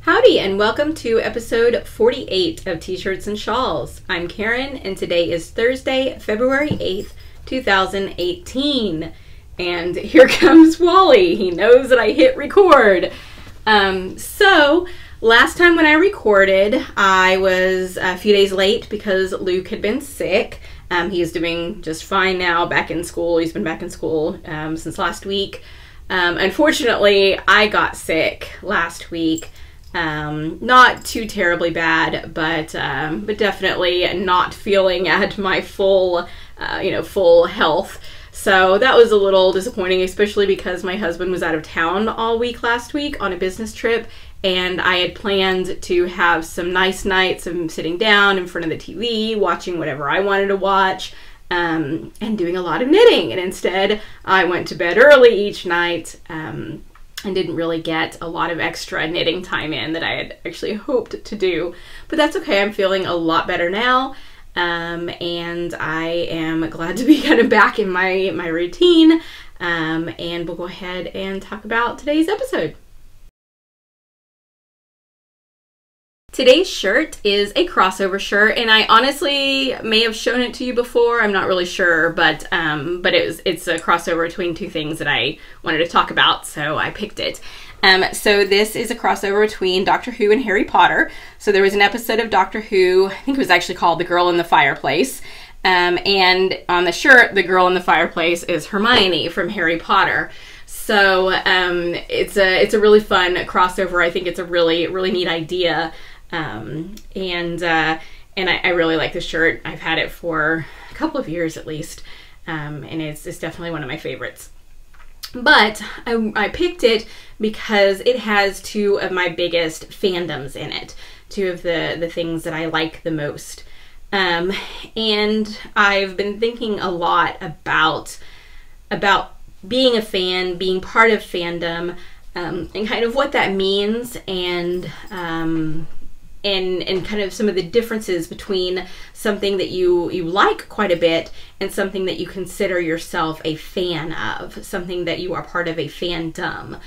Howdy, and welcome to episode 48 of T-Shirts and Shawls. I'm Karen, and today is Thursday, February 8th, 2018. And here comes Wally. He knows that I hit record. So last time when I recorded, I was a few days late because Luke had been sick. He is doing just fine now, back in school. He's been back in school since last week. Unfortunately, I got sick last week. Not too terribly bad, but definitely not feeling at my full health. So that was a little disappointing, especially because my husband was out of town all week last week on a business trip, and I had planned to have some nice nights of sitting down in front of the TV, watching whatever I wanted to watch, and doing a lot of knitting. And instead, I went to bed early each night, and didn't really get a lot of extra knitting time in that I had actually hoped to do. But that's okay, I'm feeling a lot better now, and I am glad to be kind of back in my routine, and we'll go ahead and talk about today's episode. Today's shirt is a crossover shirt, and I honestly may have shown it to you before. I'm not really sure, but it's a crossover between two things that I wanted to talk about, so I picked it. So this is a crossover between Doctor Who and Harry Potter. So there was an episode of Doctor Who, I think it was actually called The Girl in the Fireplace, and on the shirt, the girl in the fireplace is Hermione from Harry Potter. So it's a really fun crossover. I think it's a really neat idea. And I really like this shirt. I've had it for a couple of years at least, and it's definitely one of my favorites. But I picked it because it has two of my biggest fandoms in it, two of the things that I like the most. And I've been thinking a lot about being a fan, being part of fandom, and kind of what that means, and kind of some of the differences between something that you like quite a bit and something that you consider yourself a fan of, something that you are part of a fandom.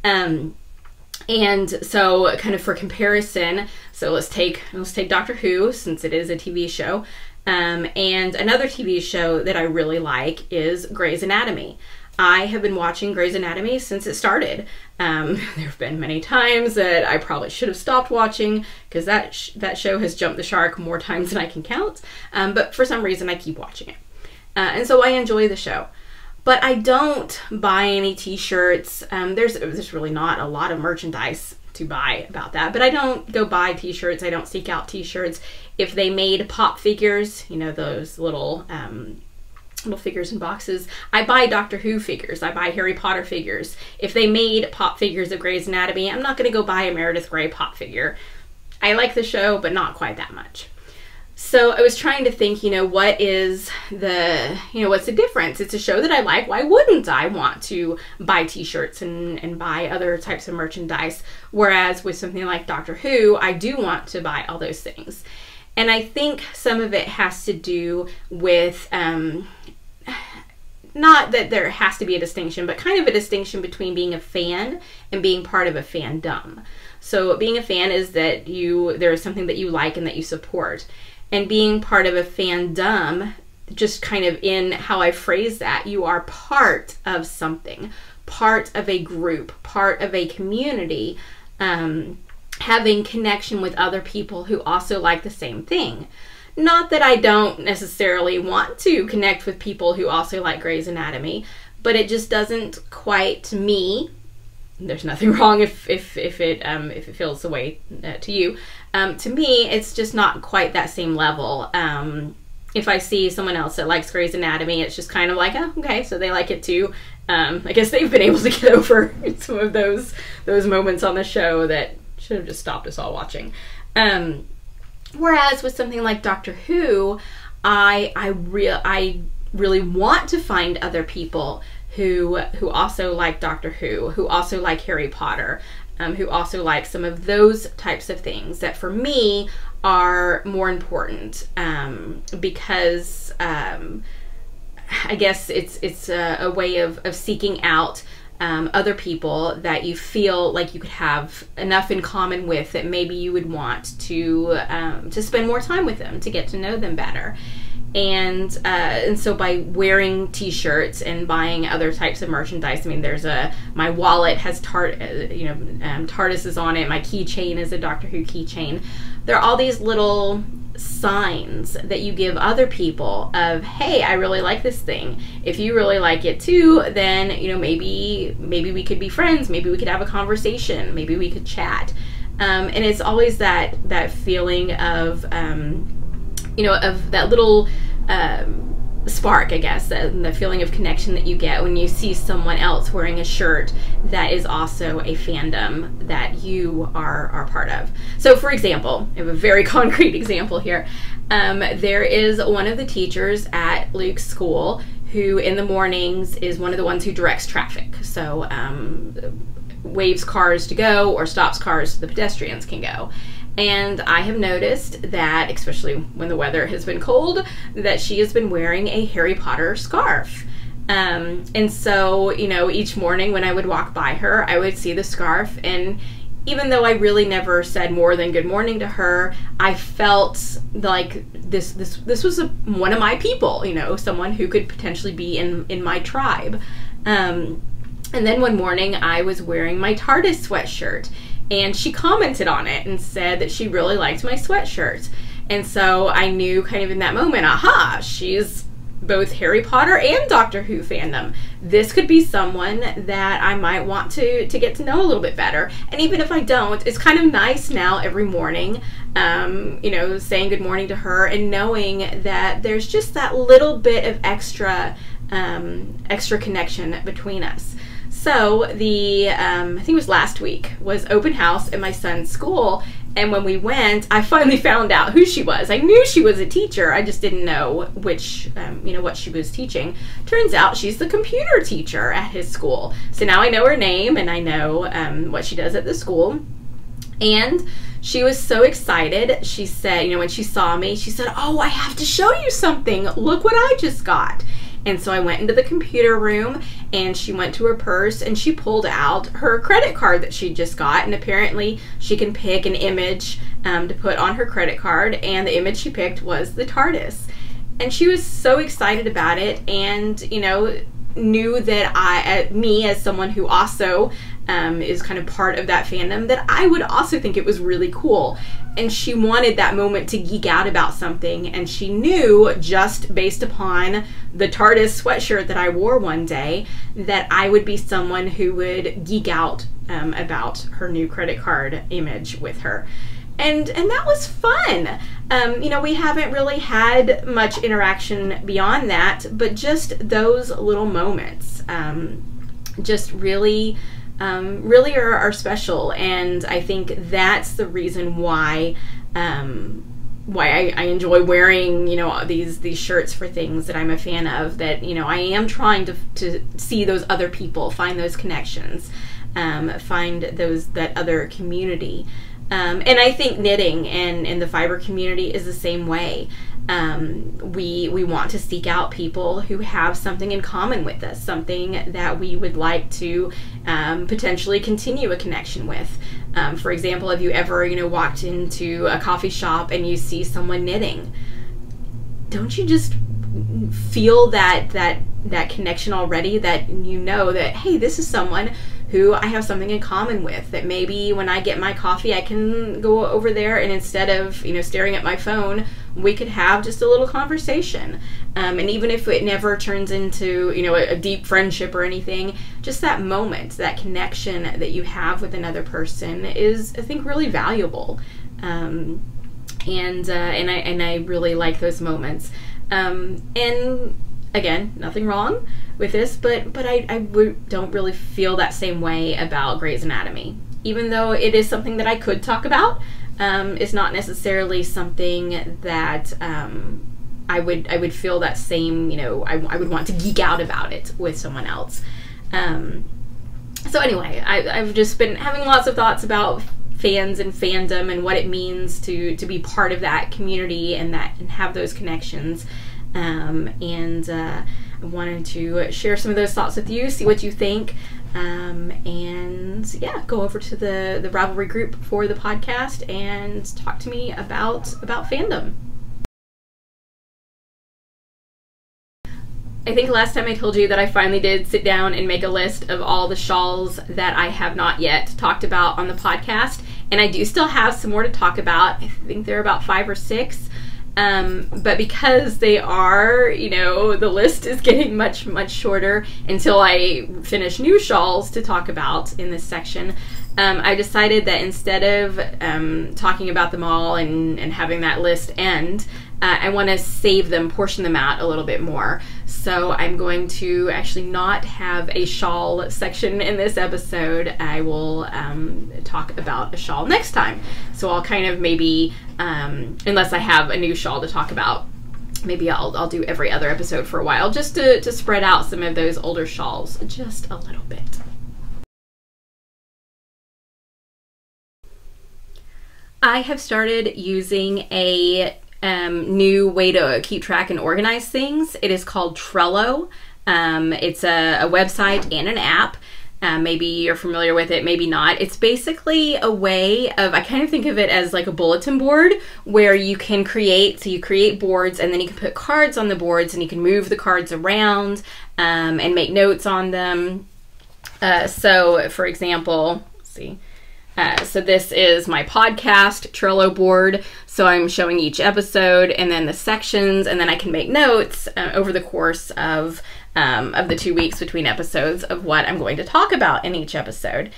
And so kind of for comparison, so let's take Doctor Who, since it is a TV show, and another TV show that I really like is Grey's Anatomy. I have been watching Grey's Anatomy since it started. There have been many times that I probably should have stopped watching because that show has jumped the shark more times than I can count. But for some reason, I keep watching it. And so I enjoy the show. But I don't buy any t-shirts. There's really not a lot of merchandise to buy about that. But I don't go buy t-shirts. I don't seek out t-shirts. If they made pop figures, you know, those little figures in boxes, I buy Doctor Who figures. I buy Harry Potter figures. If they made pop figures of Grey's Anatomy, I'm not going to go buy a Meredith Grey pop figure. I like the show, but not quite that much. So I was trying to think, what's the difference? It's a show that I like. Why wouldn't I want to buy t-shirts and buy other types of merchandise? Whereas with something like Doctor Who, I do want to buy all those things. And I think some of it has to do with, not that there has to be a distinction, but kind of a distinction between being a fan and being part of a fandom. So being a fan is that there is something that you like and that you support. And being part of a fandom, just kind of in how I phrase that, you are part of something, part of a group, part of a community, having connection with other people who also like the same thing. Not that I don't necessarily want to connect with people who also like Grey's Anatomy, but it just doesn't quite, to me, there's nothing wrong if it feels the way to you. To me, it's just not quite that same level. If I see someone else that likes Grey's Anatomy, it's just kind of like, oh, okay, so they like it too. I guess they've been able to get over some of those moments on the show that should have just stopped us all watching. Whereas with something like Doctor Who, I really want to find other people who also like Doctor Who also like Harry Potter, who also like some of those types of things that for me are more important, because I guess it's a way of seeking out other people that you feel like you could have enough in common with that maybe you would want to spend more time with them, to get to know them better. And so by wearing t-shirts and buying other types of merchandise, I mean, my wallet has TARDIS on it. My keychain is a Doctor Who keychain. There are all these little signs that you give other people of, hey, I really like this thing. If you really like it too, then, maybe we could be friends. Maybe we could have a conversation. Maybe we could chat. And it's always that feeling of, of that little spark, I guess, the feeling of connection that you get when you see someone else wearing a shirt that is also a fandom that you are part of. So, for example, I have a very concrete example here. There is one of the teachers at Luke's school who in the mornings is one of the ones who directs traffic. So waves cars to go or stops cars so the pedestrians can go. And I have noticed that, especially when the weather has been cold, that she has been wearing a Harry Potter scarf. And so, each morning when I would walk by her, I would see the scarf, and even though I really never said more than good morning to her, I felt like this was one of my people, someone who could potentially be in my tribe. And then one morning I was wearing my TARDIS sweatshirt, and she commented on it and said that she really liked my sweatshirt. And so I knew kind of in that moment, aha, she's both Harry Potter and Doctor Who fandom. This could be someone that I might want to get to know a little bit better. And even if I don't, it's kind of nice now every morning, saying good morning to her and knowing that there's just that little bit of extra connection between us. So I think it was last week, was open house at my son's school, and when we went, I finally found out who she was. I knew she was a teacher, I just didn't know which, what she was teaching. Turns out she's the computer teacher at his school. So now I know her name, and I know what she does at the school. And she was so excited. She said, when she saw me, she said, "Oh, I have to show you something. Look what I just got." And so I went into the computer room, and she went to her purse and she pulled out her credit card that she just got, and apparently she can pick an image to put on her credit card, and the image she picked was the TARDIS. And she was so excited about it, and knew that me as someone who also is kind of part of that fandom, that I would also think it was really cool. And she wanted that moment to geek out about something, and she knew, just based upon the TARDIS sweatshirt that I wore one day, that I would be someone who would geek out about her new credit card image with her. And that was fun. We haven't really had much interaction beyond that, but just those little moments just really are special. And I think that's the reason why I enjoy wearing, these shirts for things that I'm a fan of, that, I am trying to see those other people, find those connections, find that other community. And I think knitting and the fiber community is the same way. We want to seek out people who have something in common with us, something that we would like to potentially continue a connection with. For example, have you ever, walked into a coffee shop and you see someone knitting? Don't you just feel that connection already, that that, hey, this is someone who I have something in common with, that maybe when I get my coffee, I can go over there, and instead of, staring at my phone, we could have just a little conversation. And even if it never turns into, a deep friendship or anything, just that moment, that connection that you have with another person is, I think, really valuable. And I really like those moments. And again, nothing wrong with this, but I don't really feel that same way about Grey's Anatomy. Even though it is something that I could talk about, it's not necessarily something that I would feel that same, I would want to geek out about it with someone else. So anyway, I've just been having lots of thoughts about fans and fandom and what it means to be part of that community and have those connections. I wanted to share some of those thoughts with you, see what you think. and yeah, go over to the Ravelry group for the podcast and talk to me about fandom. I think last time I told you that I finally did sit down and make a list of all the shawls that I have not yet talked about on the podcast, and I do still have some more to talk about. I think there are about 5 or 6. But because they are, the list is getting much, much shorter until I finish new shawls to talk about in this section, I decided that instead of talking about them all and having that list end, I want to save them, portion them out a little bit more. So I'm going to actually not have a shawl section in this episode. I will talk about a shawl next time. So I'll kind of maybe, unless I have a new shawl to talk about, maybe I'll do every other episode for a while, just to spread out some of those older shawls just a little bit. I have started using a new way to keep track and organize things. It is called Trello. It's a website and an app. Maybe you're familiar with it, maybe not. It's basically a way of, I kind of think of it as like a bulletin board where you can create boards, and then you can put cards on the boards, and you can move the cards around and make notes on them. So for example, let's see. So this is my podcast Trello board. So I'm showing each episode and then the sections, and then I can make notes over the course of the 2 weeks between episodes of what I'm going to talk about in each episode.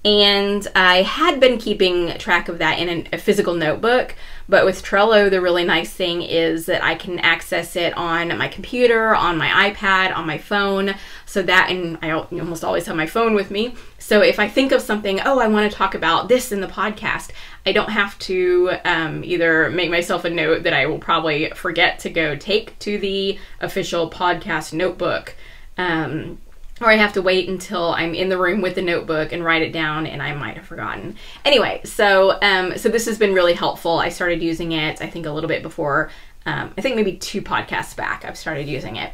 And I had been keeping track of that in a physical notebook, but with Trello, the really nice thing is that I can access it on my computer, on my iPad, on my phone, so that, and I almost always have my phone with me, so if I think of something, oh, I want to talk about this in the podcast, I don't have to either make myself a note that I will probably forget to go take to the official podcast notebook, or I have to wait until I'm in the room with the notebook and write it down, and I might have forgotten. Anyway, so this has been really helpful. I started using it, I think, a little bit before, I think maybe 2 podcasts back I've started using it.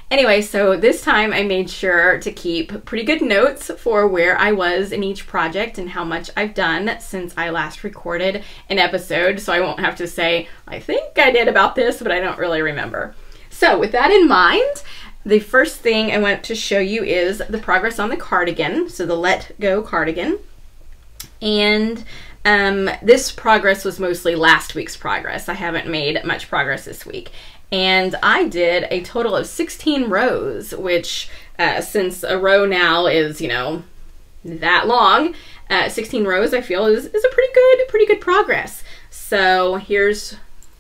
Anyway, so this time I made sure to keep pretty good notes for where I was in each project and how much I've done since I last recorded an episode, so I won't have to say, I think I did about this, but I don't really remember. So with that in mind, the first thing I want to show you is the progress on the cardigan, so the Let Go cardigan. And this progress was mostly last week's progress. I haven't made much progress this week. And I did a total of 16 rows, which since a row now is, that long, 16 rows I feel is a pretty good progress. So here's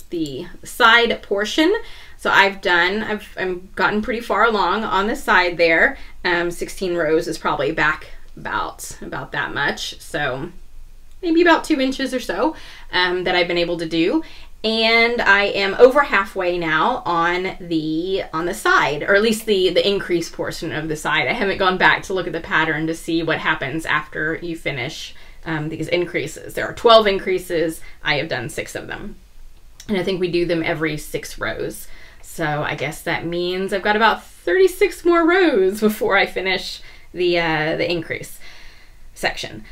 the side portion. So I've gotten pretty far along on the side there. 16 rows is probably back about that much. So maybe about 2 inches or so that I've been able to do. And I am over halfway now on the side, or at least the increase portion of the side. I haven't gone back to look at the pattern to see what happens after you finish these increases. There are 12 increases. I have done 6 of them. And I think we do them every 6 rows. So I guess that means I've got about 36 more rows before I finish the increase section.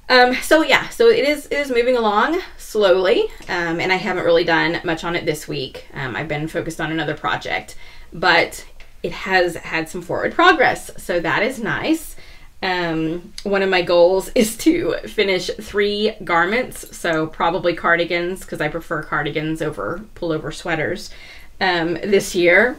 So it is moving along slowly, and I haven't really done much on it this week. I've been focused on another project, but it has had some forward progress, so that is nice. One of my goals is to finish 3 garments, so probably cardigans, because I prefer cardigans over pullover sweaters, this year,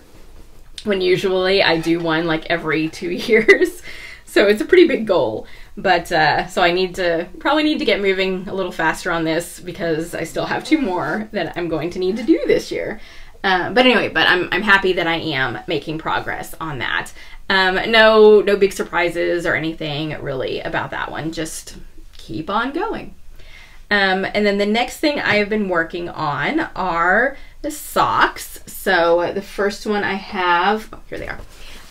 when usually I do one like every 2 years. So it's a pretty big goal. But so I probably need to get moving a little faster on this, because I still have 2 more that I'm going to need to do this year. But anyway, I'm happy that I am making progress on that. No big surprises or anything really about that one. Just keep on going. And then the next thing I have been working on are the socks. So the first one I have, oh, here they are.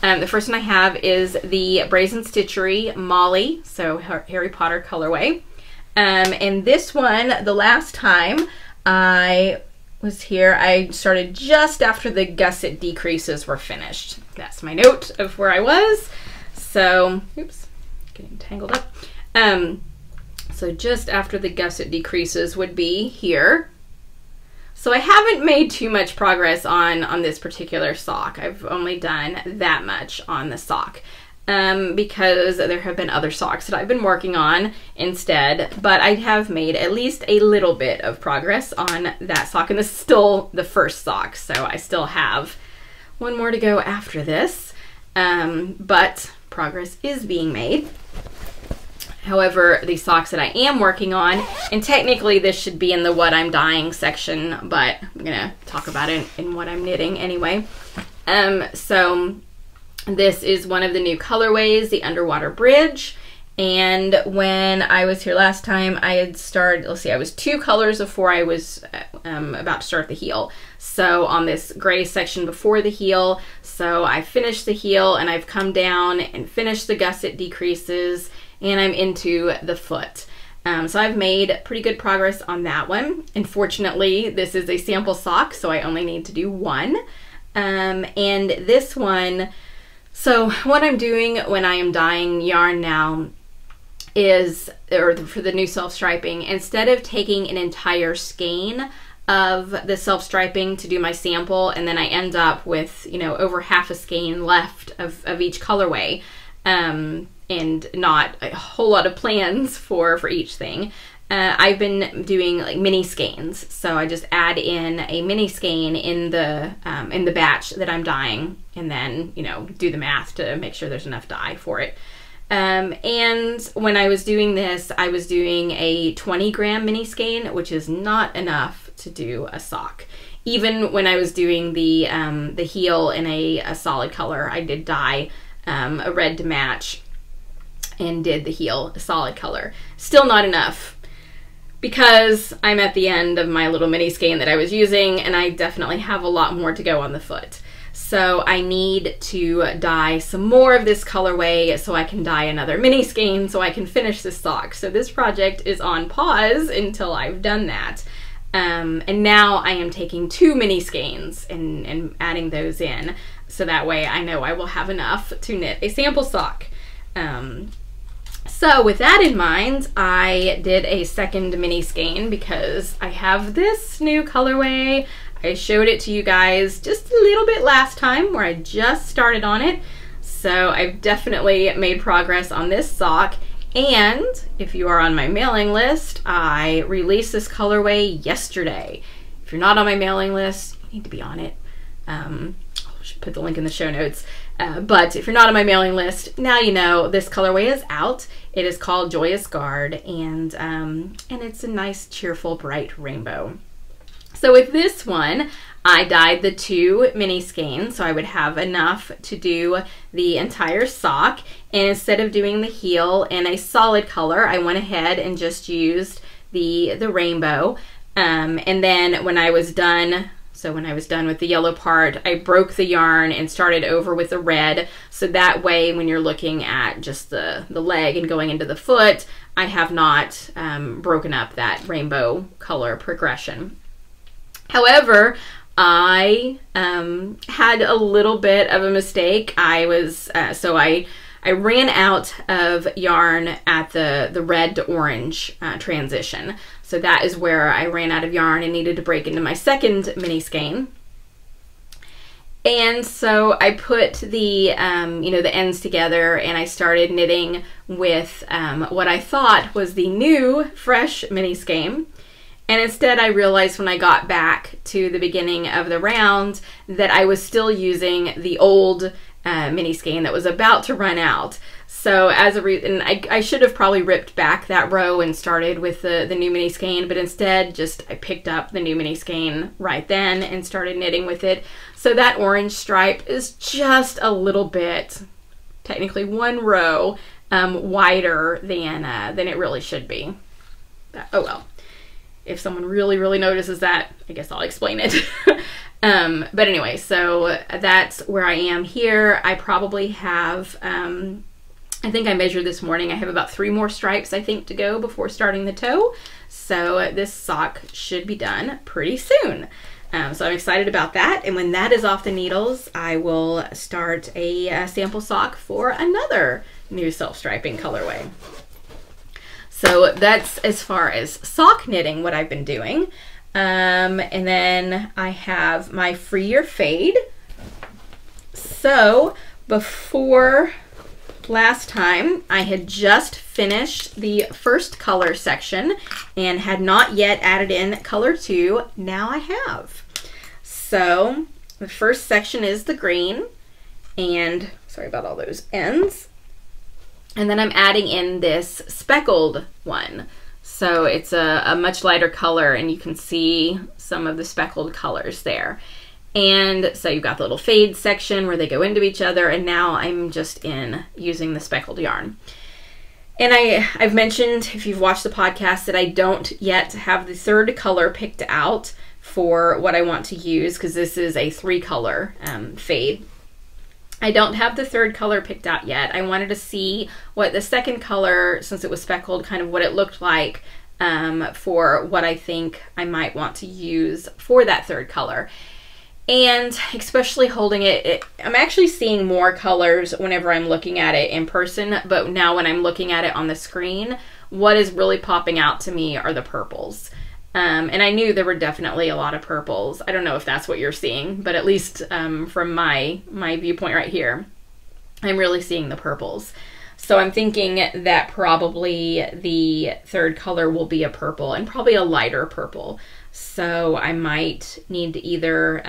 The first one I have is the Brazen Stitchery Molly, so Harry Potter colorway. And this one, the last time I was here, I started just after the gusset decreases were finished. That's my note of where I was. So, oops. getting tangled up. So just after the gusset decreases would be here. So I haven't made too much progress on this particular sock. I've only done that much on the sock. Because there have been other socks that I've been working on instead, but I have made at least a little bit of progress on that sock, and this is still the first sock, so I still have one more to go after this, but progress is being made. However, the socks that I am working on, and technically this should be in the what I'm dyeing section, but I'm gonna talk about it in what I'm knitting anyway. So this is one of the new colorways, the Underwater Bridge. And when I was here last time, I had started, let's see, I was 2 colors before I was about to start the heel. So on this gray section before the heel, so I finished the heel and I've come down and finished the gusset decreases and I'm into the foot. So I've made pretty good progress on that one. Unfortunately, this is a sample sock, so I only need to do one. And this one, so what I'm doing when I am dyeing yarn now is, or for the new self-striping, instead of taking an entire skein of the self-striping to do my sample, and then I end up with, you know, over half a skein left of each colorway, and not a whole lot of plans for each thing. I've been doing like mini skeins, so I just add in a mini skein in the batch that I'm dyeing, and then, you know, do the math to make sure there's enough dye for it. And when I was doing this, I was doing a 20-gram mini skein, which is not enough to do a sock. Even when I was doing the heel in a solid color, I did dye a red to match and did the heel a solid color. Still not enough, because I'm at the end of my little mini skein that I was using, and I definitely have a lot more to go on the foot. So I need to dye some more of this colorway so I can dye another mini skein so I can finish this sock. So this project is on pause until I've done that. And now I am taking 2 mini skeins and adding those in, so that way I know I will have enough to knit a sample sock. So with that in mind, I did a second mini skein because I have this new colorway. I showed it to you guys just a little bit last time where I just started on it. So I've definitely made progress on this sock. And if you are on my mailing list, I released this colorway yesterday. If you're not on my mailing list, you need to be on it. I should put the link in the show notes. But if you're not on my mailing list, now you know this colorway is out. It is called Joyous Guard, and it's a nice, cheerful, bright rainbow. So with this one, I dyed the 2 mini skeins, so I would have enough to do the entire sock. And instead of doing the heel in a solid color, I went ahead and just used the rainbow. And then when I was done, so when I was done with the yellow part, I broke the yarn and started over with the red. So that way, when you're looking at just the leg and going into the foot, I have not broken up that rainbow color progression. However, I had a little bit of a mistake. I was, so I ran out of yarn at the red to orange transition. So that is where I ran out of yarn and needed to break into my second mini skein. And so I put the, you know, the ends together, and I started knitting with what I thought was the new fresh mini skein. And instead I realized when I got back to the beginning of the round that I was still using the old mini skein that was about to run out. So as a reason, I should have probably ripped back that row and started with the new mini skein, but instead I picked up the new mini skein right then and started knitting with it. So that orange stripe is just a little bit, technically 1 row, wider than it really should be. Oh well. If someone really notices that, I guess I'll explain it. But anyway, so that's where I am here. I probably have, I think I measured this morning, I have about 3 more stripes I think to go before starting the toe. So this sock should be done pretty soon. So I'm excited about that. And when that is off the needles, I will start a sample sock for another new self-striping colorway. So that's as far as sock knitting, what I've been doing. And then I have my Free Your Fade. So before last time, I had just finished the first color section and had not yet added in color 2. Now I have. So the first section is the green, and sorry about all those ends. And then I'm adding in this speckled one. So it's a much lighter color, and you can see some of the speckled colors there. And so you've got the little fade section where they go into each other, and now I'm just using the speckled yarn. And I've mentioned, if you've watched the podcast, that I don't yet have the third color picked out for what I want to use, because this is a 3-color fade. I don't have the third color picked out yet. I wanted to see what the second color, since it was speckled, kind of what it looked like for what I think I might want to use for that third color. And especially holding it, I'm actually seeing more colors whenever I'm looking at it in person, but now when I'm looking at it on the screen, what is really popping out to me are the purples. And I knew there were definitely a lot of purples. I don't know if that's what you're seeing, but at least from my viewpoint right here, I'm really seeing the purples. So I'm thinking that probably the third color will be a purple, and probably a lighter purple. So I might need to either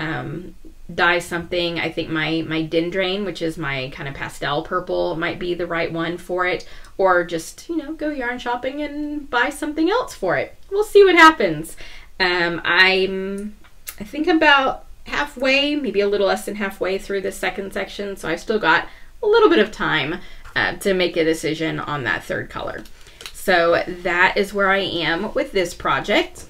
dye something. I think my Dendrain, which is my kind of pastel purple, might be the right one for it, or just, you know, go yarn shopping and buy something else for it. We'll see what happens. I think about halfway, maybe a little less than halfway through the second section, so I've still got a little bit of time to make a decision on that third color. So that is where I am with this project.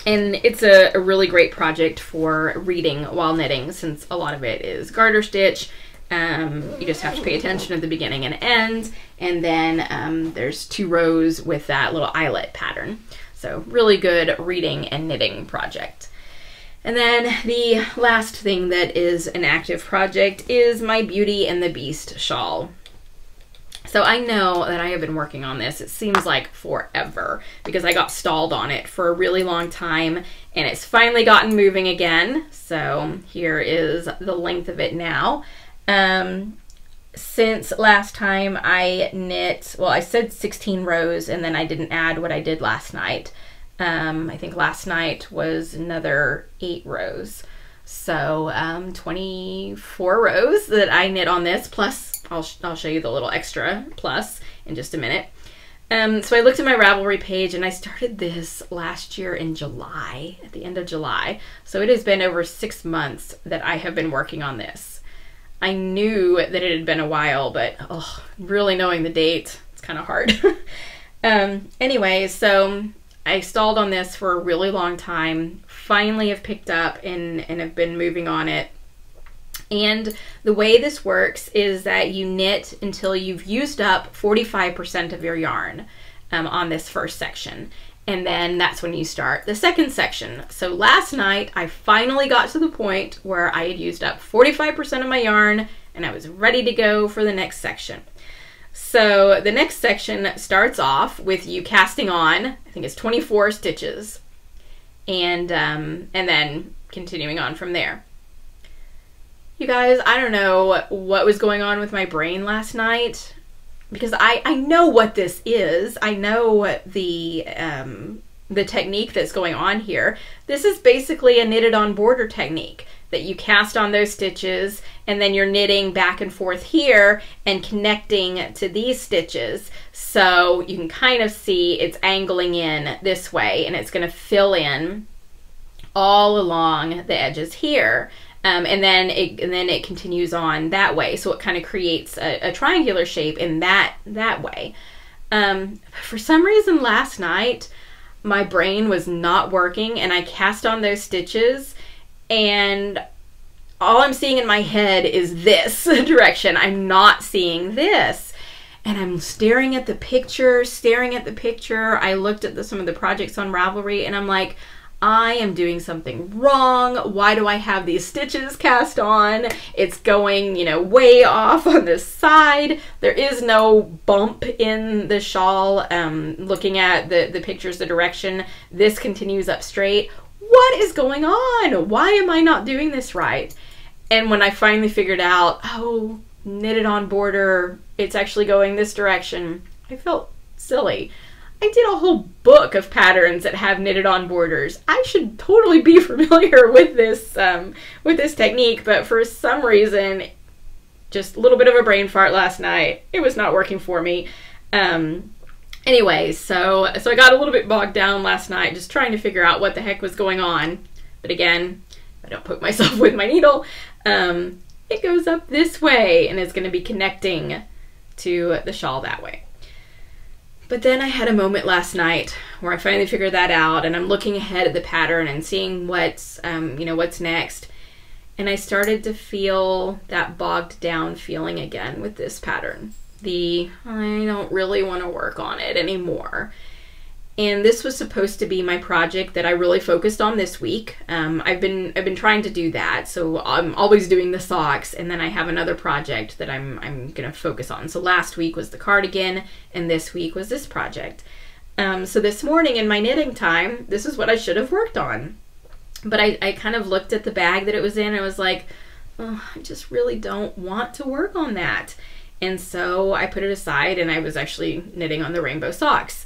And it's a really great project for reading while knitting, since a lot of it is garter stitch. You just have to pay attention at the beginning and end, and then there's 2 rows with that little eyelet pattern. So really good reading and knitting project. And then the last thing that is an active project is my Beauty and the Beast shawl. So I know that I have been working on this, it seems like forever, because I got stalled on it for a really long time, and it's finally gotten moving again. So here is the length of it now. Since last time I knit, well, I said 16 rows, and then I didn't add what I did last night. I think last night was another 8 rows. So 24 rows that I knit on this, plus I'll show you the little extra plus in just a minute. So I looked at my Ravelry page, and I started this last year in July, at the end of July. So it has been over 6 months that I have been working on this. I knew that it had been a while, but really knowing the date, it's kind of hard. Anyway, so I stalled on this for a really long time, finally have picked up and have been moving on it. And the way this works is that you knit until you've used up 45% of your yarn on this first section. And then that's when you start the second section. So last night, I finally got to the point where I had used up 45% of my yarn, and I was ready to go for the next section. So the next section starts off with you casting on, I think it's 24 stitches, and then continuing on from there. You guys, I don't know what was going on with my brain last night, because I know what this is. I know the technique that's going on here. This is basically a knitted on border technique, that you cast on those stitches, and then you're knitting back and forth here and connecting to these stitches. So you can kind of see it's angling in this way, and it's going to fill in all along the edges here. And then it continues on that way, so it kind of creates a triangular shape in that way. For some reason last night my brain was not working, and I cast on those stitches, and all I'm seeing in my head is this direction. I'm not seeing this, and I'm staring at the picture. I looked at some of the projects on Ravelry, and I'm like, I am doing something wrong. Why do I have these stitches cast on? It's going, you know, way off on this side. There is no bump in the shawl. Looking at the pictures, the direction, this continues up straight. What is going on? Why am I not doing this right? And when I finally figured out, oh, knitted on border, it's actually going this direction, I felt silly. I did a whole book of patterns that have knitted on borders. I should totally be familiar with this technique, but for some reason, just a little bit of a brain fart last night, it was not working for me. Anyway, so I got a little bit bogged down last night just trying to figure out what the heck was going on. But again, I don't poke myself with my needle. It goes up this way and it's going to be connecting to the shawl that way. But then I had a moment last night where I finally figured that out, and I'm looking ahead at the pattern and seeing what's next. And I started to feel that bogged down feeling again with this pattern. I don't really want to work on it anymore. And this was supposed to be my project that I really focused on this week. I've been trying to do that, so I'm always doing the socks, and then I have another project that I'm gonna focus on. So last week was the cardigan, and this week was this project. So this morning in my knitting time, this is what I should have worked on. But I kind of looked at the bag that it was in, and I was like, oh, I just really don't want to work on that. And so I put it aside, and I was actually knitting on the rainbow socks.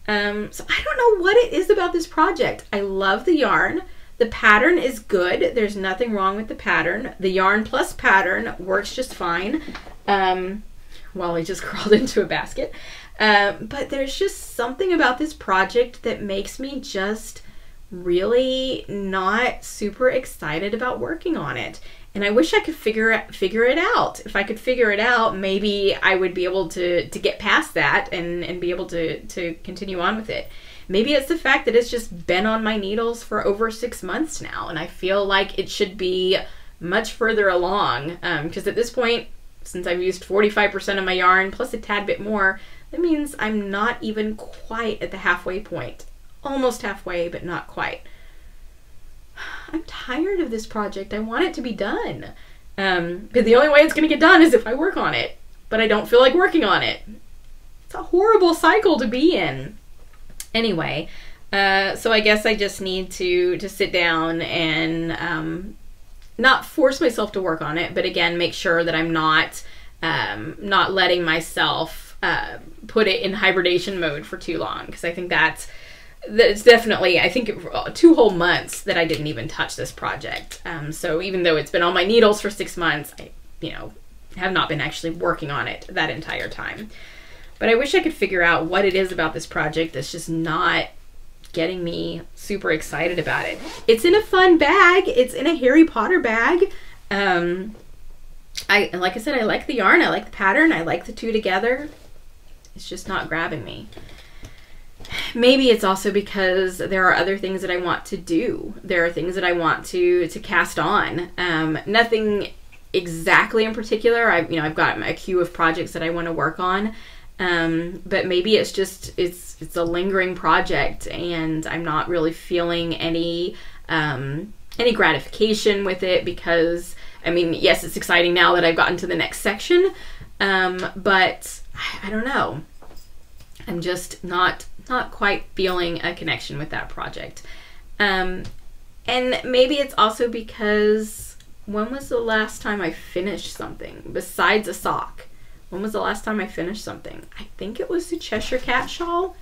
So I don't know what it is about this project. I love the yarn. The pattern is good. There's nothing wrong with the pattern. The yarn plus pattern works just fine. Wally just crawled into a basket. But there's just something about this project that makes me just really not super excited about working on it. And I wish I could figure it out. If I could figure it out, maybe I would be able to get past that and be able to continue on with it. Maybe it's the fact that it's just been on my needles for over 6 months now, and I feel like it should be much further along. Because at this point, since I've used 45% of my yarn, plus a tad bit more, that means I'm not even quite at the halfway point. Almost halfway, but not quite. I'm tired of this project. I want it to be done. But the only way it's going to get done is if I work on it. But I don't feel like working on it. It's a horrible cycle to be in. Anyway, so I guess I just need to sit down and not force myself to work on it, but again, make sure that I'm not letting myself put it in hibernation mode for too long, because I think that's definitely, I think, 2 whole months that I didn't even touch this project. So even though it's been on my needles for 6 months, I, have not been actually working on it that entire time. But I wish I could figure out what it is about this project that's just not getting me super excited about it. It's in a fun bag. It's in a Harry Potter bag. Like I said, I like the yarn. I like the pattern. I like the two together. It's just not grabbing me. Maybe it's also because there are other things that I want to do. There are things that I want to cast on. Nothing exactly in particular. I've got a queue of projects that I want to work on. But maybe it's just it's a lingering project, and I'm not really feeling any gratification with it, because yes, it's exciting now that I've gotten to the next section, but I don't know. I'm just not quite feeling a connection with that project. And maybe it's also because, when was the last time I finished something besides a sock? When was the last time I finished something? I think it was the Cheshire Cat shawl,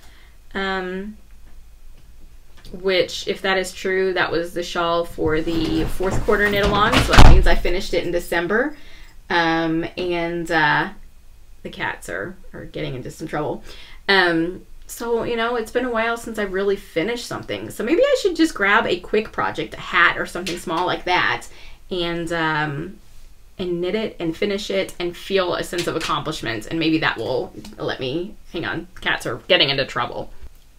which, if that is true, that was the shawl for the 4th quarter knit along, so that means I finished it in December. And the cats are getting into some trouble. So, it's been a while since I've really finished something. So maybe I should just grab a quick project, a hat or something small like that, and knit it and finish it and feel a sense of accomplishment. And maybe that will let me, hang on, cats are getting into trouble.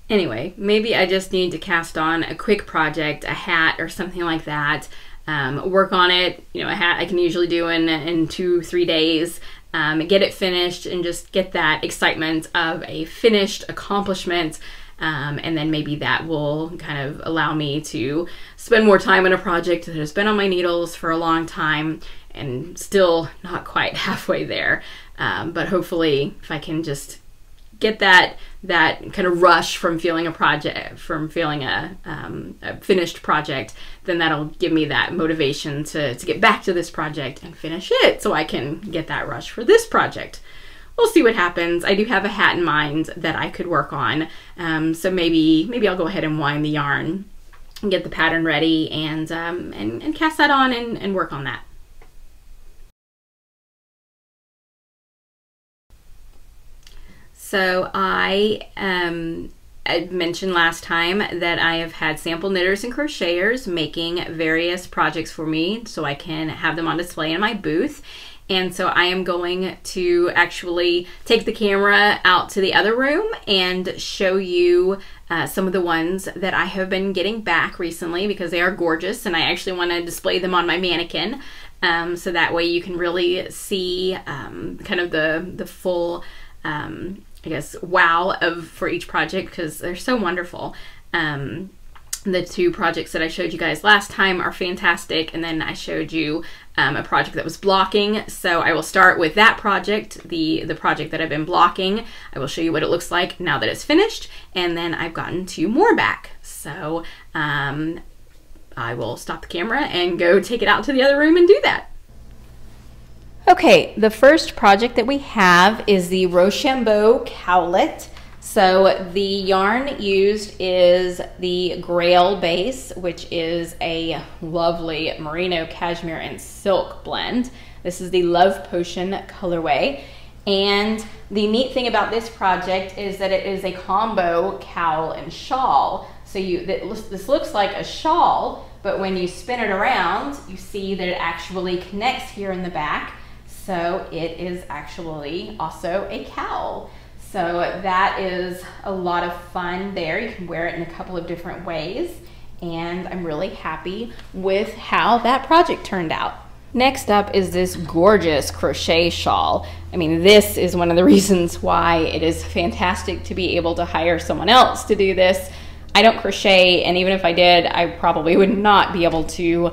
Anyway, maybe I just need to cast on a quick project, a hat or something like that. Work on it. A hat I can usually do in 2-3 days. Get it finished and just get that excitement of a finished accomplishment, And then maybe that will kind of allow me to spend more time on a project that has been on my needles for a long time and still not quite halfway there. But hopefully if I can just get that kind of rush from feeling a finished project, then that'll give me that motivation to get back to this project and finish it so I can get that rush for this project. We'll see what happens. I do have a hat in mind that I could work on. So maybe I'll go ahead and wind the yarn and get the pattern ready and cast that on and work on that. So I mentioned last time that I have had sample knitters and crocheters making various projects for me so I can have them on display in my booth. And so I am going to actually take the camera out to the other room and show you some of the ones that I have been getting back recently because they are gorgeous and I actually want to display them on my mannequin. So that way you can really see kind of the full I guess, wow for each project because they're so wonderful. The two projects that I showed you guys last time are fantastic, and then I showed you a project that was blocking. So I will start with that project, the project that I've been blocking. I will show you what it looks like now that it's finished, and then I've gotten two more back. So I will stop the camera and go take it out to the other room and do that. Okay, the first project that we have is the Rochambeau Cowlet. So the yarn used is the Grail base, which is a lovely merino, cashmere, and silk blend. This is the Love Potion colorway. And the neat thing about this project is that it is a combo cowl and shawl. So this looks like a shawl, but when you spin it around, you see that it actually connects here in the back. So it is actually also a cowl. So that is a lot of fun there. You can wear it in a couple of different ways. And I'm really happy with how that project turned out. Next up is this gorgeous crochet shawl. I mean, this is one of the reasons why it is fantastic to be able to hire someone else to do this. I don't crochet, and even if I did, I probably would not be able to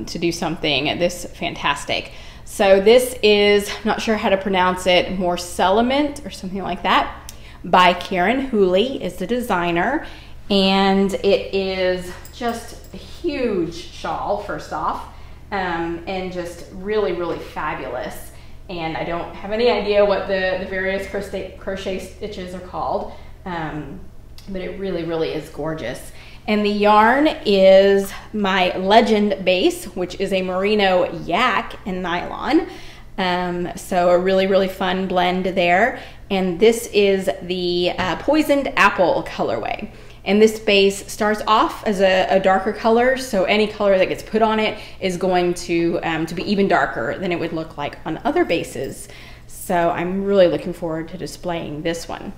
do something this fantastic. So this is, I'm not sure how to pronounce it, Morcellement or something like that, by Karen Hooley is the designer. And it is just a huge shawl, first off, and just really, really fabulous. And I don't have any idea what the various crochet stitches are called, but it really, really is gorgeous. And the yarn is my Legend base, which is a merino yak and nylon. So a really, really fun blend there. And this is the Poisoned Apple colorway. And this base starts off as a darker color, so any color that gets put on it is going to be even darker than it would look like on other bases. So I'm really looking forward to displaying this one.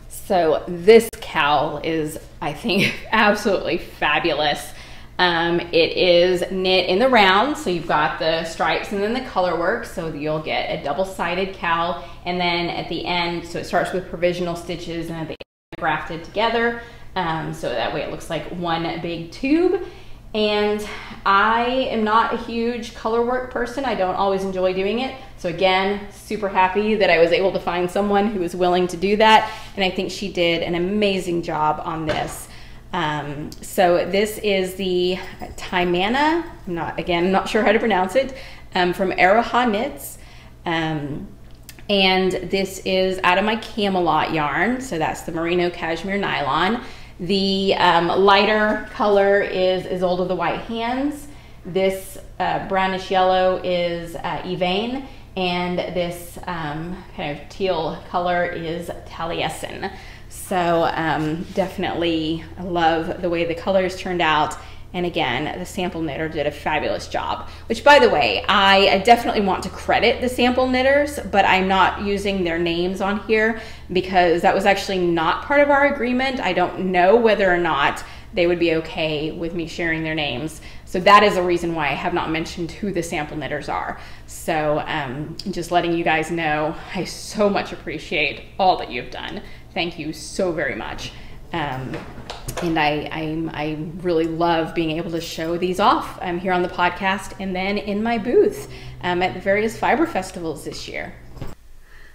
So this cowl is, I think, absolutely fabulous. It is knit in the round, so you've got the stripes and then the color work, so you'll get a double-sided cowl, and then at the end, so it starts with provisional stitches and at the end grafted together, so that way it looks like one big tube. And I am not a huge color work person. I don't always enjoy doing it. So again, super happy that I was able to find someone who was willing to do that. And I think she did an amazing job on this. So this is the Taimana, I'm not sure how to pronounce it, from Aroha Knits. And this is out of my Camelot yarn. So that's the merino cashmere nylon. The lighter color is Isolde of the White Hands. This brownish yellow is Yvain, and this kind of teal color is Taliesin. So definitely love the way the colors turned out. And again, the sample knitter did a fabulous job, which, by the way, I definitely want to credit the sample knitters, but I'm not using their names on here because that was actually not part of our agreement. I don't know whether or not they would be okay with me sharing their names. So that is a reason why I have not mentioned who the sample knitters are. So just letting you guys know, I so much appreciate all that you've done. Thank you so very much. And I really love being able to show these off here on the podcast and then in my booth at the various fiber festivals this year.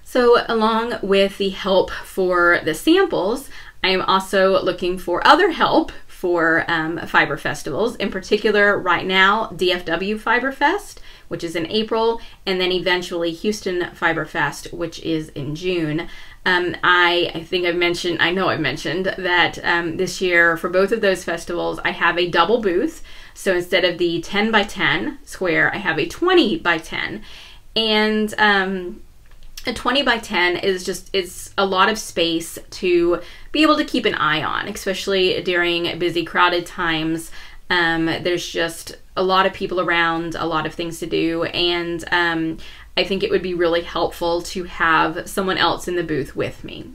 So along with the help for the samples, I am also looking for other help for fiber festivals. In particular, right now, DFW Fiber Fest, which is in April, and then eventually Houston Fiber Fest, which is in June. I think I've mentioned, I know I've mentioned that this year for both of those festivals, I have a double booth. So instead of the 10 by 10 square, I have a 20 by 10. And a 20 by 10 is a lot of space to be able to keep an eye on, especially during busy, crowded times. There's just a lot of people around, a lot of things to do, and I think it would be really helpful to have someone else in the booth with me.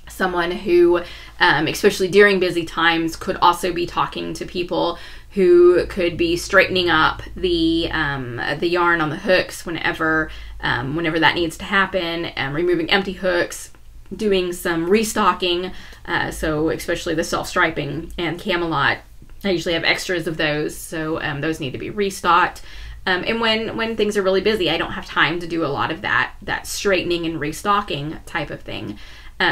Someone who, especially during busy times, could also be talking to people, who could be straightening up the yarn on the hooks whenever that needs to happen, removing empty hooks, doing some restocking, so especially the self-striping and Camelot. I usually have extras of those, so those need to be restocked. And when things are really busy, I don't have time to do a lot of that straightening and restocking type of thing.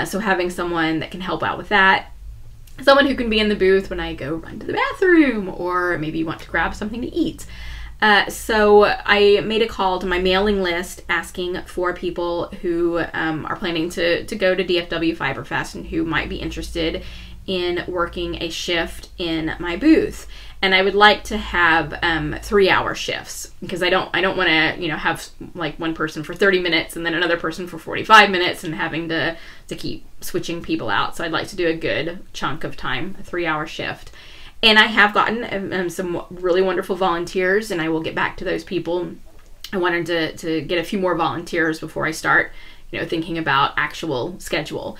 So having someone that can help out with that, someone who can be in the booth when I go run to the bathroom or maybe want to grab something to eat. So I made a call to my mailing list asking for people who are planning to go to DFW Fiber Fest and who might be interested in working a shift in my booth. And I would like to have 3-hour shifts, because I don't want to have like one person for 30 minutes and then another person for 45 minutes and having to keep switching people out. So I'd like to do a good chunk of time, a 3-hour shift. And I have gotten some really wonderful volunteers, and I will get back to those people. I wanted to get a few more volunteers before I start thinking about actual schedule.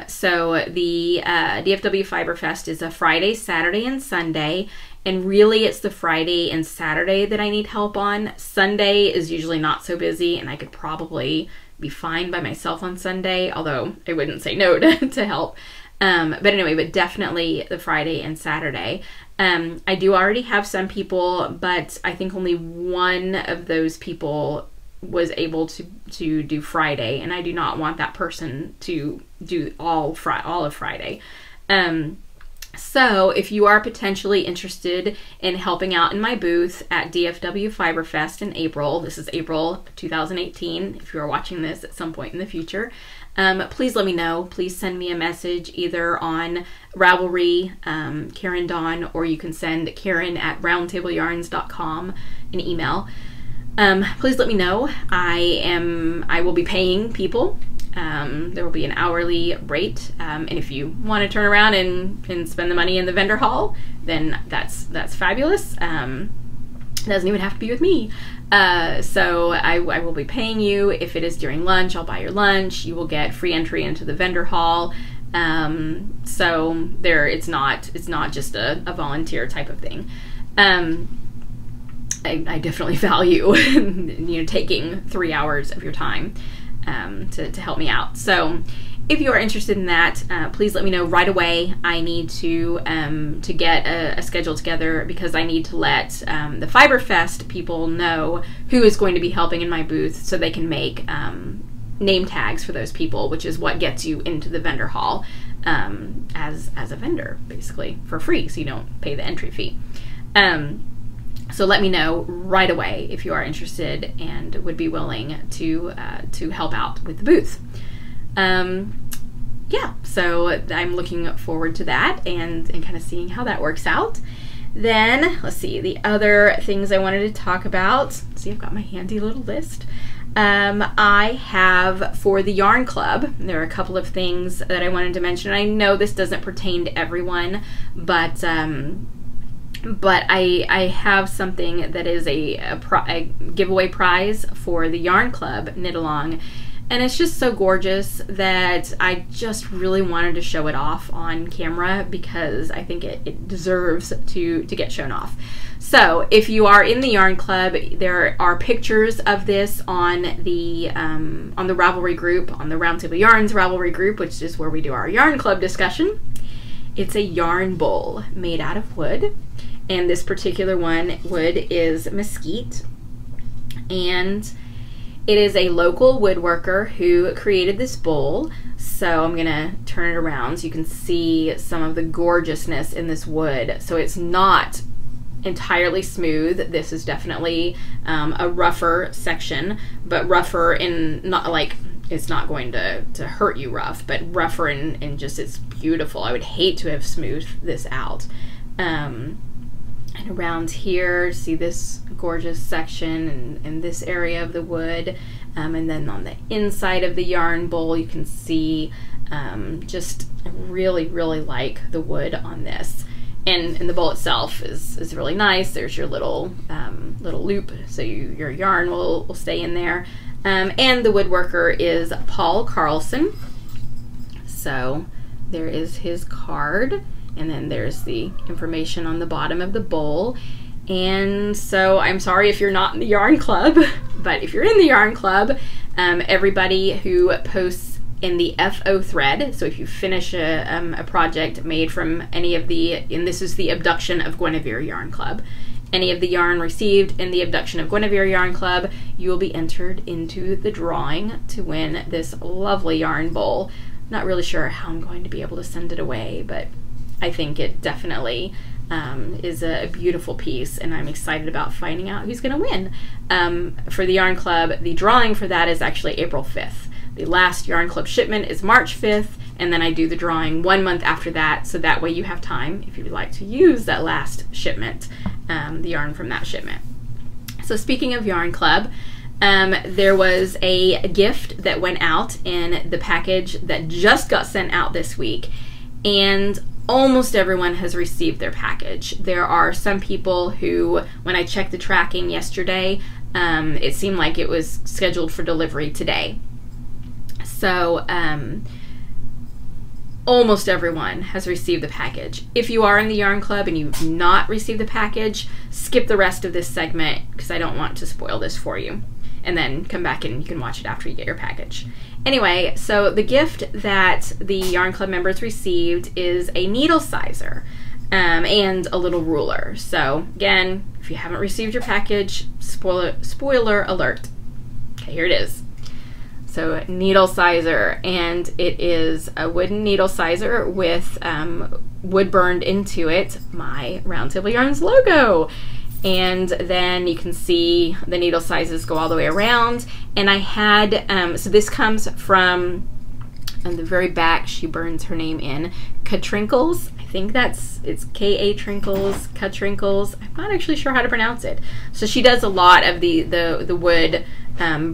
So the DFW Fiber Fest is a Friday, Saturday, and Sunday, and really it's the Friday and Saturday that I need help on. Sunday is usually not so busy, and I could probably be fine by myself on Sunday, although I wouldn't say no to help. But anyway, but definitely the Friday and Saturday. I do already have some people, but I think only one of those people was able to do Friday, and I do not want that person to do all of Friday. So if you are potentially interested in helping out in my booth at DFW Fiber Fest in April, this is April 2018, if you are watching this at some point in the future, please let me know. Please send me a message either on Ravelry, Karen Dawn, or you can send Karen@roundtableyarns.com an email. Please let me know. I will be paying people. There will be an hourly rate, and if you want to turn around and spend the money in the vendor hall, then that's fabulous. It doesn't even have to be with me. So I will be paying you. If it is during lunch, I'll buy your lunch. You will get free entry into the vendor hall. So it's not just a volunteer type of thing. I definitely value taking 3 hours of your time to help me out. So if you are interested in that, please let me know right away. I need to get a schedule together, because I need to let the Fiber Fest people know who is going to be helping in my booth, so they can make name tags for those people, which is what gets you into the vendor hall as a vendor, basically for free, so you don't pay the entry fee. So let me know right away if you are interested and would be willing to help out with the booth. Yeah, so I'm looking forward to that and kind of seeing how that works out. Then, let's see, the other things I wanted to talk about. See, I've got my handy little list. I have, for the Yarn Club, there are a couple of things that I wanted to mention. I know this doesn't pertain to everyone, but I have something that is a giveaway prize for the Yarn Club knit along. And it's just so gorgeous that I just really wanted to show it off on camera because I think it deserves to get shown off. So if you are in the yarn club, there are pictures of this on the Ravelry group, on the Roundtable Yarns Ravelry group, which is where we do our yarn club discussion. It's a yarn bowl made out of wood, and this particular wood is mesquite, and it is a local woodworker who created this bowl. So I'm gonna turn it around so you can see some of the gorgeousness in this wood. So it's not entirely smooth. This is definitely a rougher section, but rougher in not like, it's not going to hurt you rough, but rougher in just it's beautiful. I would hate to have smoothed this out. And around here, see this gorgeous section and this area of the wood. And then on the inside of the yarn bowl, you can see just really, really like the wood on this. And the bowl itself is really nice. There's your little loop, so your yarn will stay in there. And the woodworker is Paul Carlson. So there is his card, and then there's the information on the bottom of the bowl. And so I'm sorry if you're not in the yarn club, but if you're in the yarn club, everybody who posts in the FO thread, so if you finish a project made from any of the, and this is the Abduction of Guinevere Yarn Club, any of the yarn received in the Abduction of Guinevere Yarn Club, you will be entered into the drawing to win this lovely yarn bowl. Not really sure how I'm going to be able to send it away, but I think it definitely is a beautiful piece, and I'm excited about finding out who's going to win. For the yarn club, the drawing for that is actually April 5th. The last yarn club shipment is March 5th, and then I do the drawing 1 month after that, so that way you have time if you would like to use that last shipment, the yarn from that shipment. So speaking of yarn club, there was a gift that went out in the package that just got sent out this week, and almost everyone has received their package. There are some people who, when I checked the tracking yesterday, it seemed like it was scheduled for delivery today. So almost everyone has received the package. If you are in the yarn club and you've not received the package, skip the rest of this segment because I don't want to spoil this for you. And then come back and you can watch it after you get your package. Anyway, so the gift that the yarn club members received is a needle sizer and a little ruler. So again, if you haven't received your package, spoiler alert. Okay, here it is. So needle sizer, and it is a wooden needle sizer with wood burned into it, my Roundtable Yarns logo. And then you can see the needle sizes go all the way around. And I had, so this comes from, on the very back, she burns her name in, Katrinkles. I think it's K-A Trinkles, Katrinkles. I'm not actually sure how to pronounce it. So she does a lot of the wood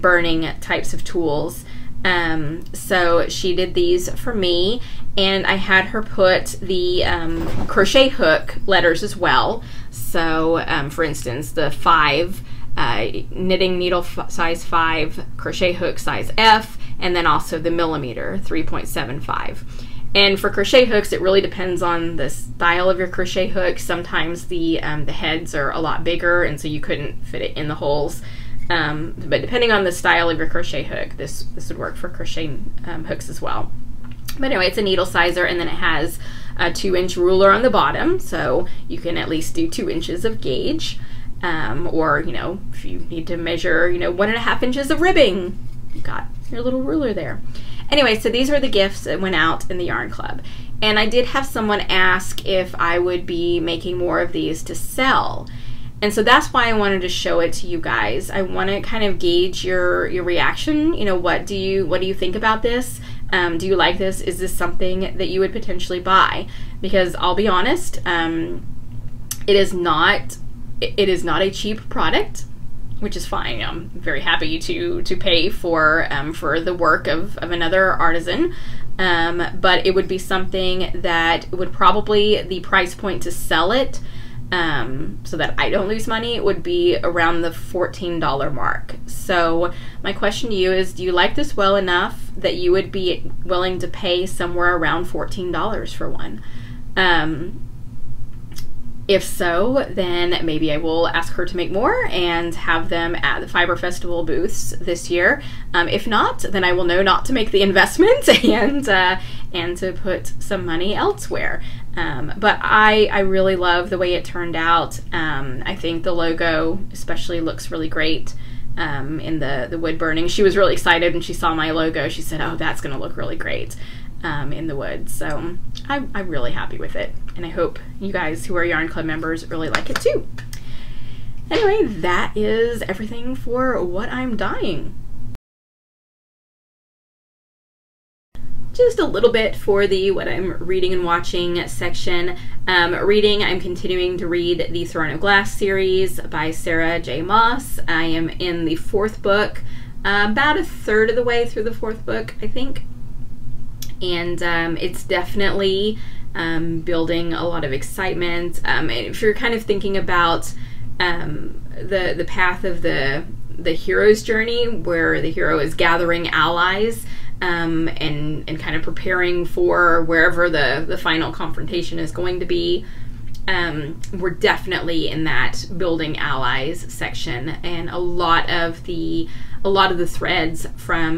burning types of tools. So she did these for me, and I had her put the crochet hook letters as well. So for instance, the 5 knitting needle size 5, crochet hook size F, and then also the millimeter 3.75. And for crochet hooks, it really depends on the style of your crochet hook. Sometimes the heads are a lot bigger, and so you couldn't fit it in the holes. But depending on the style of your crochet hook, this would work for crochet hooks as well. But anyway, it's a needle sizer, and then it has a 2-inch ruler on the bottom, so you can at least do 2 inches of gauge. Or, you know, if you need to measure, 1.5 inches of ribbing, you've got your little ruler there. Anyway, so these are the gifts that went out in the yarn club. And I did have someone ask if I would be making more of these to sell. And so that's why I wanted to show it to you guys. I want to kind of gauge your reaction. What do you think about this? Do you like this? Is this something that you would potentially buy? Because I'll be honest, it is not a cheap product, which is fine. I'm very happy to pay for the work of another artisan. But it would be something that would probably, the price point to sell it so that I don't lose money, would be around the $14 mark. So my question to you is, do you like this well enough that you would be willing to pay somewhere around $14 for one? If so, then maybe I will ask her to make more and have them at the Fiber Festival booths this year. If not, then I will know not to make the investment and to put some money elsewhere. But I really love the way it turned out. I think the logo especially looks really great in the wood burning. She was really excited when she saw my logo. She said, "Oh, that's going to look really great in the wood." So I'm really happy with it. And I hope you guys who are Yarn Club members really like it too. Anyway, that is everything for what I'm dyeing. Just a little bit for the what I'm reading and watching section. Reading, I'm continuing to read the Throne of Glass series by Sarah J. Maas. I am in the 4th book, about a third of the way through the 4th book, I think. And it's definitely building a lot of excitement. And if you're kind of thinking about the path of the hero's journey, where the hero is gathering allies and kind of preparing for wherever the final confrontation is going to be, we're definitely in that building allies section, and a lot of the threads from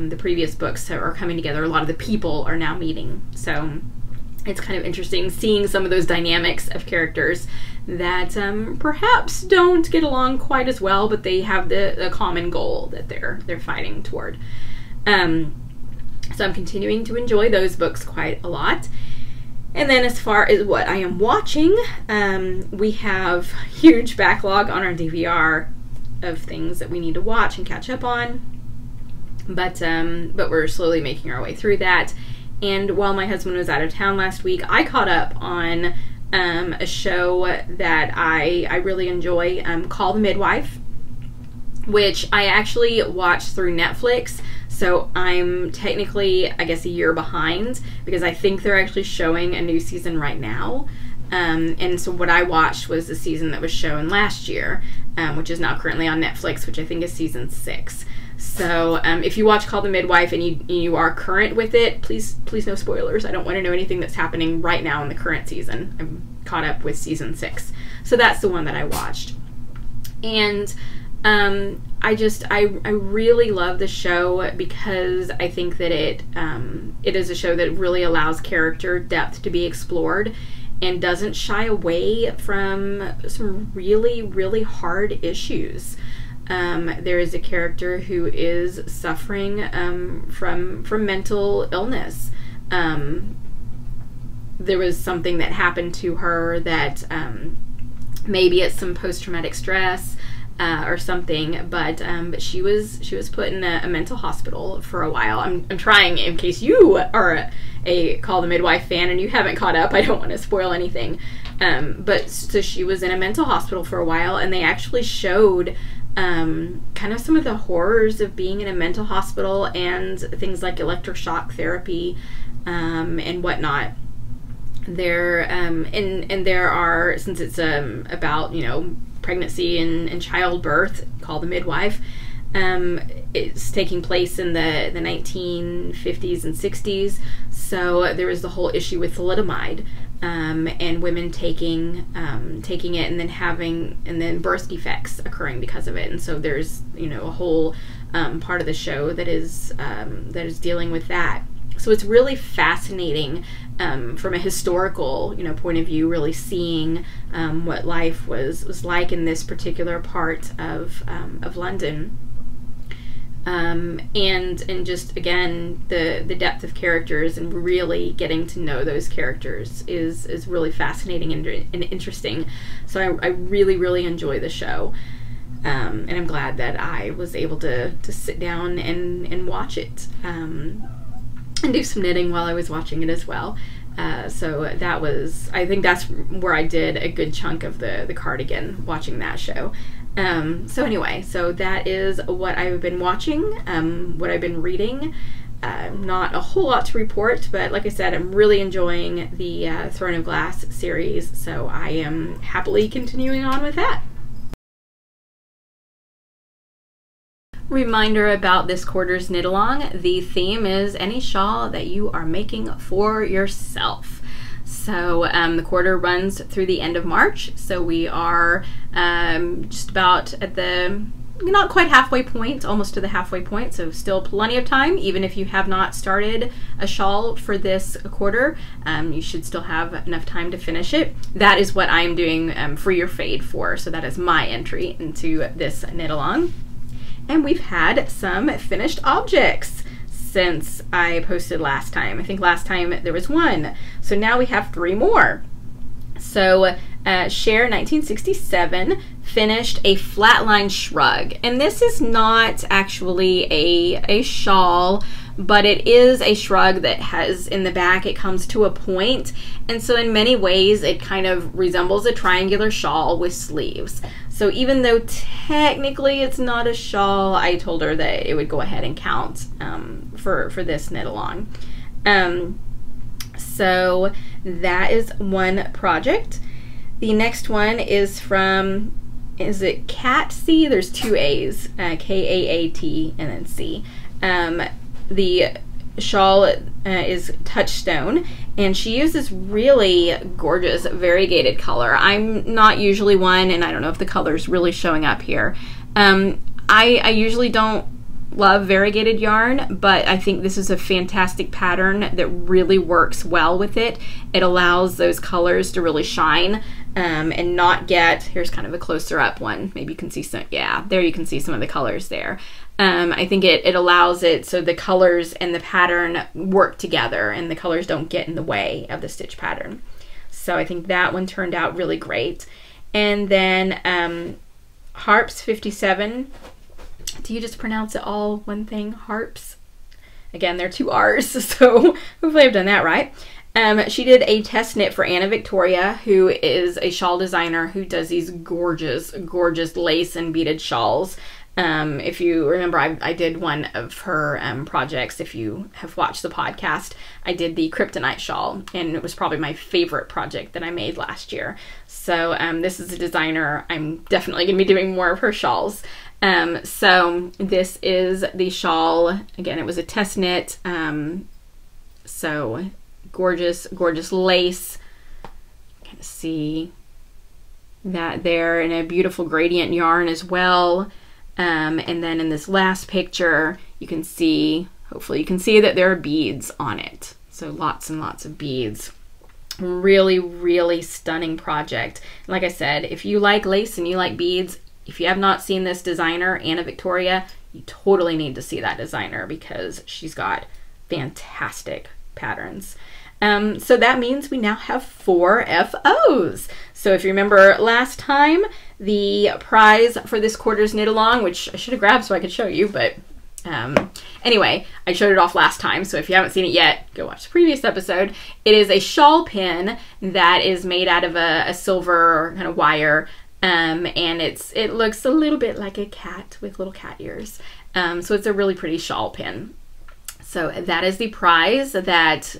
the previous books are coming together. A lot of the people are now meeting, so it's kind of interesting seeing some of those dynamics of characters that perhaps don't get along quite as well, but they have the common goal that they're fighting toward. So I'm continuing to enjoy those books quite a lot. And then as far as what I am watching, we have huge backlog on our DVR of things that we need to watch and catch up on. But we're slowly making our way through that. And while my husband was out of town last week, I caught up on a show that I really enjoy, Call the Midwife, which I actually watched through Netflix. So I'm technically, I guess, a year behind, because I think they're actually showing a new season right now. And so what I watched was the season that was shown last year, which is now currently on Netflix, which I think is season 6. So if you watch Call the Midwife and you are current with it, please no spoilers. I don't want to know anything that's happening right now in the current season. I'm caught up with season 6. So that's the one that I watched. And I really love the show because I think that it is a show that really allows character depth to be explored and doesn't shy away from some really, really hard issues. There is a character who is suffering from mental illness. There was something that happened to her that maybe it's some post-traumatic stress or something, but she was put in a mental hospital for a while. I'm trying, in case you are a Call the Midwife fan and you haven't caught up, I don't want to spoil anything. But so she was in a mental hospital for a while, and they actually showed kind of some of the horrors of being in a mental hospital and things like electroshock therapy and whatnot. There and there are, since it's about, you know, pregnancy and childbirth, Call the Midwife, it's taking place in the 1950s and 60s. So there was the whole issue with thalidomide, and women taking it and then birth defects occurring because of it. And so there's, you know, a whole part of the show that is dealing with that. So it's really fascinating from a historical, you know, point of view, really seeing what life was like in this particular part of London. And just, again, the depth of characters and really getting to know those characters is really fascinating and interesting. So I really, really enjoy the show. And I'm glad that I was able to sit down and watch it. And do some knitting while I was watching it as well. So that was, I think that's where I did a good chunk of the cardigan, watching that show. So anyway, so that is what I've been watching, what I've been reading. Not a whole lot to report, but like I said, I'm really enjoying the Throne of Glass series, so I am happily continuing on with that. Reminder about this quarter's knit along. The theme is any shawl that you are making for yourself. So the quarter runs through the end of March, so we are just about at the not quite halfway point, almost to the halfway point, so still plenty of time. Even if you have not started a shawl for this quarter, you should still have enough time to finish it. That is what I'm doing Free Your Fade for, so that is my entry into this knit along. And we've had some finished objects since I posted last time. I think last time there was one, so now we have 3 more. So Cher 1967 finished a flatline shrug, and this is not actually a shawl, but it is a shrug that has in the back, it comes to a point, and so in many ways it kind of resembles a triangular shawl with sleeves. So even though technically it's not a shawl, I told her that it would go ahead and count for this knit along. So that is one project. The next one is from, is it Cat C? There's 2 A's, K-A-A-T and then C. The shawl is Touchstone, and she uses really gorgeous variegated color. I'm not usually one, and I don't know if the color is really showing up here. I usually don't love variegated yarn, but I think this is a fantastic pattern that really works well with it. It allows those colors to really shine and not get, here's kind of a closer up one. Maybe you can see some, yeah, there you can see some of the colors there. I think it allows it so the colors and the pattern work together and the colors don't get in the way of the stitch pattern. So I think that one turned out really great. And then Harps 57. Do you just pronounce it all one thing? Harps? Again, there are 2 R's, so hopefully I've done that right. She did a test knit for Anna Victoria, who is a shawl designer who does these gorgeous, gorgeous lace and beaded shawls. If you remember, I did one of her projects. If you have watched the podcast, I did the Kryptonite shawl, and it was probably my favorite project that I made last year. So this is a designer. I'm definitely going to be doing more of her shawls. So this is the shawl. Again, it was a test knit. So gorgeous, gorgeous lace. Kind of see that there, in a beautiful gradient yarn as well. And then in this last picture, you can see, hopefully you can see that there are beads on it. So lots and lots of beads. Really, really stunning project. Like I said, if you like lace and you like beads, if you have not seen this designer, Anna Victoria, you totally need to see that designer because she's got fantastic patterns. So that means we now have 4 FOs. So if you remember last time, the prize for this quarter's knit along, which I should have grabbed so I could show you, but anyway, I showed it off last time, so if you haven't seen it yet, go watch the previous episode. It is a shawl pin that is made out of a silver kind of wire, and it looks a little bit like a cat with little cat ears. So it's a really pretty shawl pin. So that is the prize that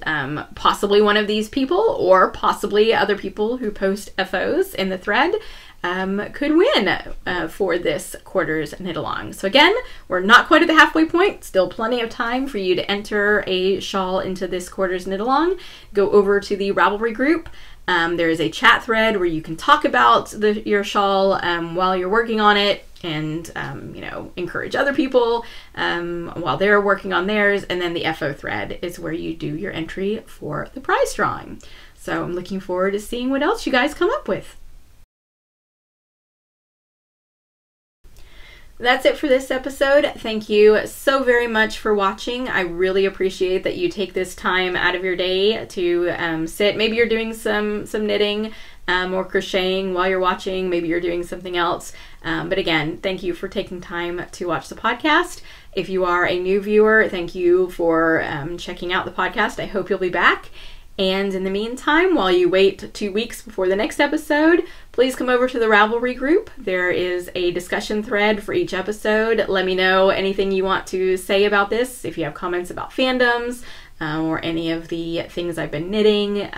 possibly one of these people or possibly other people who post FOs in the thread could win for this quarter's knit along. So again, we're not quite at the halfway point, still plenty of time for you to enter a shawl into this quarter's knit along. Go over to the Ravelry group. There is a chat thread where you can talk about your shawl while you're working on it, and you know, encourage other people while they're working on theirs. And then the FO thread is where you do your entry for the prize drawing. So I'm looking forward to seeing what else you guys come up with. That's it for this episode. Thank you so very much for watching. I really appreciate that you take this time out of your day to sit. Maybe you're doing some knitting or crocheting while you're watching. Maybe you're doing something else. But again, thank you for taking time to watch the podcast. If you are a new viewer, thank you for checking out the podcast. I hope you'll be back. And in the meantime, while you wait 2 weeks before the next episode, please come over to the Ravelry group. There is a discussion thread for each episode. Let me know anything you want to say about this. If you have comments about fandoms or any of the things I've been knitting.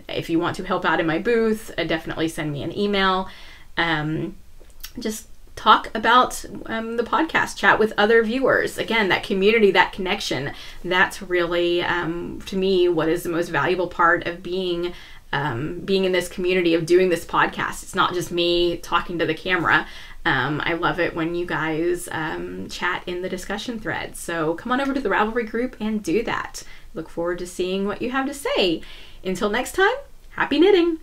If you want to help out in my booth, definitely send me an email. Just talk about the podcast, chat with other viewers. Again, that community, that connection, that's really, to me, what is the most valuable part of being in this community, of doing this podcast. It's not just me talking to the camera. I love it when you guys chat in the discussion thread. So come on over to the Ravelry group and do that. Look forward to seeing what you have to say. Until next time, happy knitting!